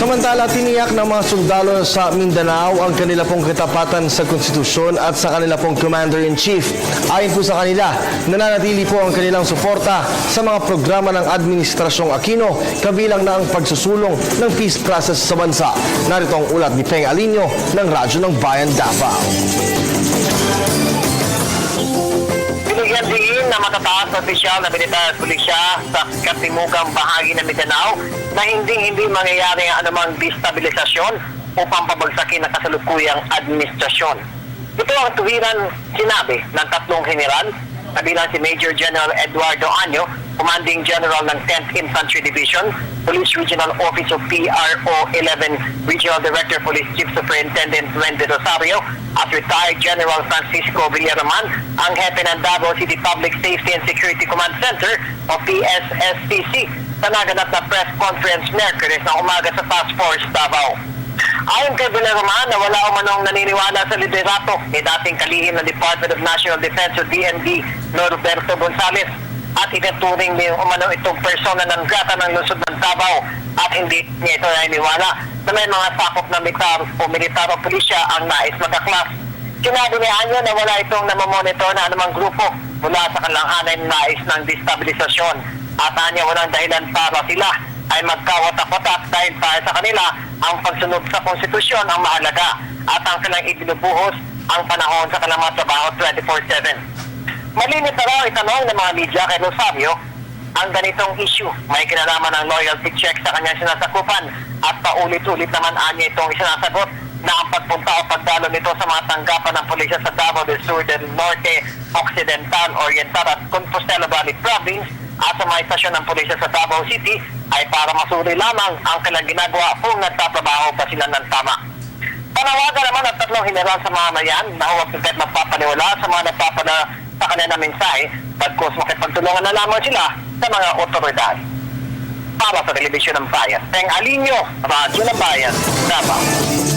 Samantala, tiniyak ng mga sundalo sa Mindanao ang kanila pong katapatan sa konstitusyon at sa kanila pong Commander-in-Chief. Ayon po sa kanila, nananatili po ang kanilang suporta sa mga programa ng Administrasyong Aquino, kabilang na ang pagsusulong ng peace process sa bansa. Narito ang ulat ni Peng Alinio ng Radyo ng Bayan Davao. Binigyan din na matataas na opisyal na militar at pulisya sa katimugang bahagi ng Mindanao na hindi mangyayari ang anumang destabilisasyon upang pabagsakin ang kasalukuyang administrasyon. Ito ang tuwiran sinabi ng tatlong general, kabilang si Major General Eduardo Año, Commanding General ng 10th Infantry Division, Police Regional Office of PRO 11, Regional Director Police Chief Superintendent Wendy Rosario, at retired General Francisco Villaroman, ang hepe ng Davao City Public Safety and Security Command Center o PSSCC, sa naganap na press conference Merkules na umaga sa Task Force Davao. Ayon kay Villaroman na wala umanong naniniwala sa liderato ni dating kalihim ng Department of National Defense o DND Norberto Gonzales at itinuturing ni umano itong persona ng grata ng lungsod ng Davao at hindi niya ito naniniwala na may mga sakop na militar o pulisya ang nais magaklas. Sinabi ni Anyo na wala itong namamonitor na anumang grupo mula sa kalanganan nais ng destabilisasyon at Anyo walang dahilan para sila ay magkawatak-watak dahil para sa kanila ang pagsunod sa konstitusyon ang mahalaga at ang kanilang ibinubuhos ang panahon sa kanilang trabaho 24/7. Malinis na raw itanong ng mga media kay Rosario ang ganitong issue. May kinalaman ng loyalty check sa kanyang sinasakupan at paulit-ulit naman anya itong isinasagot na ang pagpunta o pagdalo nito sa mga tanggapan ng pulisya sa Davao del Sur, del Norte, Occidental, Oriental at Compostela Valley Province at sa mga istasyon ng pulisya sa Davao City ay para masuri lamang ang kanilang ginagawa kung nagtatrabaho ba sila ng tama. Panawagan naman ang tatlong general sa mga mayan na huwag kahit magpapaniwala sa mga nagpapada sa kanilang mensahe, bagkus makipagtulungan na lamang sila sa mga otoridad. Para sa Telebisyon ng Bayan, Peng Alinio, Radyo ng Bayan, Davao.